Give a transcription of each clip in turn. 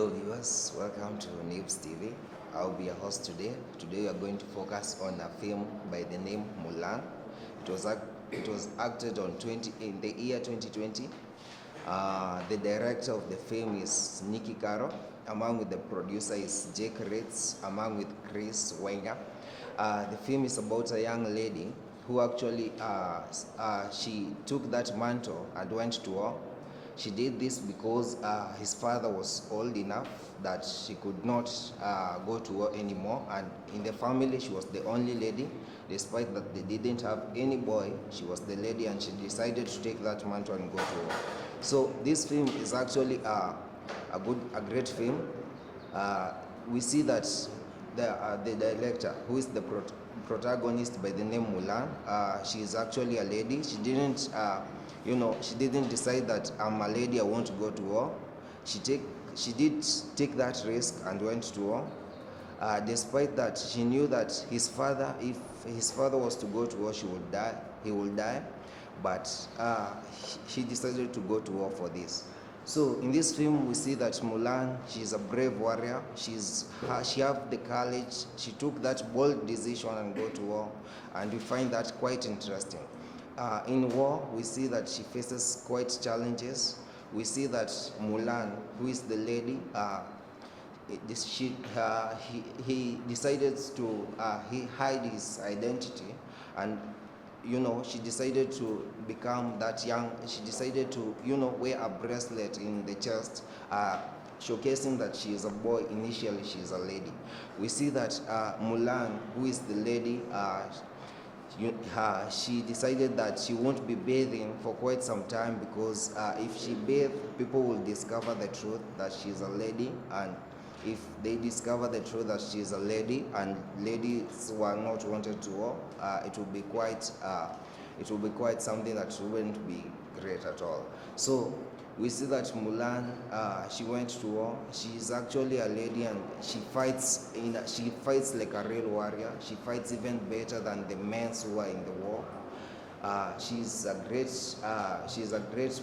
Hello viewers, welcome to Nibs TV. I'll be your host today. Today we are going to focus on a film by the name Mulan. It was acted in the year 2020. The director of the film is Nicky Caro. Among with the producer is Jake Ritz, among with Chris Wenger. The film is about a young lady who actually she took that mantle and went to war. She did this because his father was old enough that she could not go to war anymore, and in the family she was the only lady. Despite that they didn't have any boy, she was the lady, and she decided to take that mantle and go to war. So this film is actually a great film. We see that the director, who is the protagonist by the name Mulan, she is actually a lady. She didn't she didn't decide that I'm a lady, I want to go to war. She did take that risk and went to war. Despite that, she knew that his father, if his father was to go to war, he would die. But she decided to go to war for this. So in this film, we see that Mulan, she's a brave warrior. She have the courage. She took that bold decision and go to war, and we find that quite interesting. In war, we see that she faces quite challenges. We see that Mulan, who is the lady, he decided to hide his identity, and she decided to become that young. She decided to wear a bracelet in the chest, showcasing that she is a boy. Initially she is a lady. We see that Mulan, who is the lady, she decided that she won't be bathing for quite some time, because if she bathes, people will discover the truth that she's a lady, and if they discover the truth that she's a lady and ladies were not wanted to war, it will be quite something that wouldn't be great at all. So we see that Mulan, she went to war. She's actually a lady, and she fights like a real warrior. She fights even better than the men who are in the war. She's a great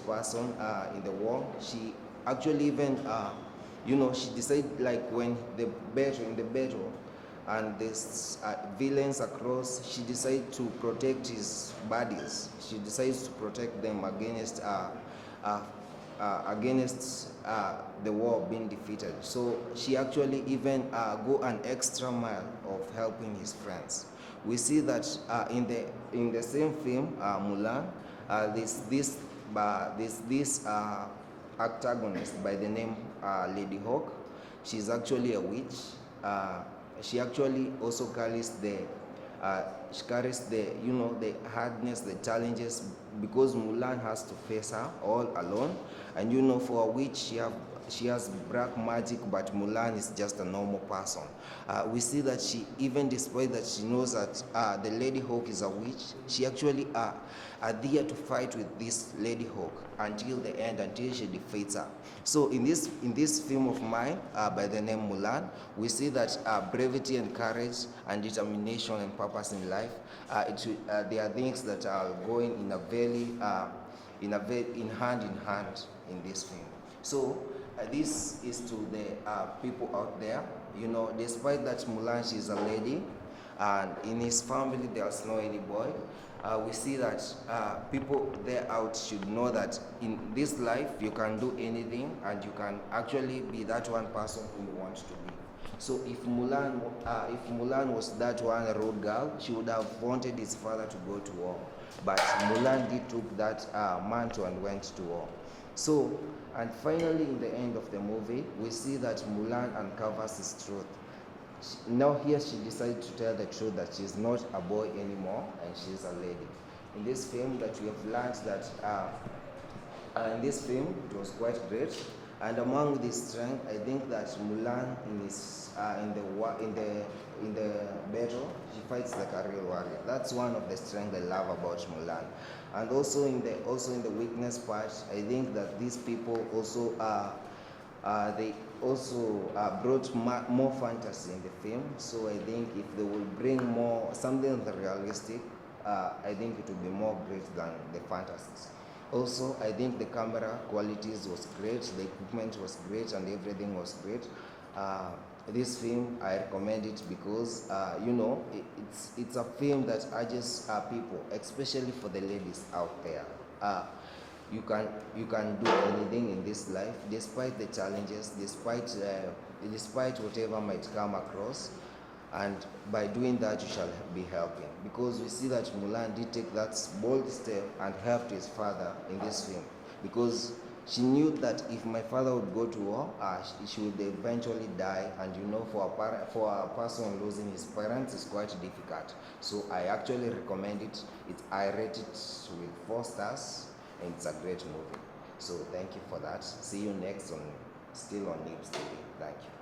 person in the war. She actually even she decided, like, when in the battle and this villains across, she decided to protect his buddies. She decides to protect them against the war being defeated. So she actually even go an extra mile of helping his friends. We see that in the same film, Mulan, this antagonist by the name Lady Hawk. She's actually a witch. She actually also carries the the hardness, the challenges, because Mulan has to face her all alone. And for a witch, she has black magic, but Mulan is just a normal person. We see that she, even despite that she knows that the Lady Hawk is a witch, she actually adhere to fight with this Lady Hawk until the end, until she defeats her. So in this film of mine by the name Mulan, we see that bravery and courage and determination and purpose in life, they are things that are going in hand in hand in this film. So this is to the people out there. Despite that Mulan, she's a lady, and in his family there's no any boy. We see that people there out should know that in this life you can do anything, and you can actually be that one person who you want to be. So if Mulan was that one road girl, she would have wanted his father to go to war. But Mulan did took that mantle and went to war. So, and finally, in the end of the movie, we see that Mulan uncovers his truth. Now here she decided to tell the truth that she's not a boy anymore, and she's a lady. In this film, that we have learned that in this film, it was quite great. And among this strength, I think that Mulan in the battle, she fights like a real warrior. That's one of the strengths I love about Mulan. And also in the weakness part, I think that these people also they also brought more fantasy in the film. So I think if they will bring more something realistic, I think it will be more great than the fantasies. Also, I think the camera qualities was great, the equipment was great, and everything was great. Uh, this film, I recommend it because it's a film that urges people, especially for the ladies out there. Uh, you can you can do anything in this life, despite the challenges, despite whatever might come across, and by doing that you shall be helping, because we see that Mulan did take that bold step and helped his father in this film, because she knew that if my father would go to war, she would eventually die, and for a person losing his parents is quite difficult. So I actually recommend it. I rate it with 4 stars, and it's a great movie. So thank you for that. See you next on still on Nips TV. Thank you.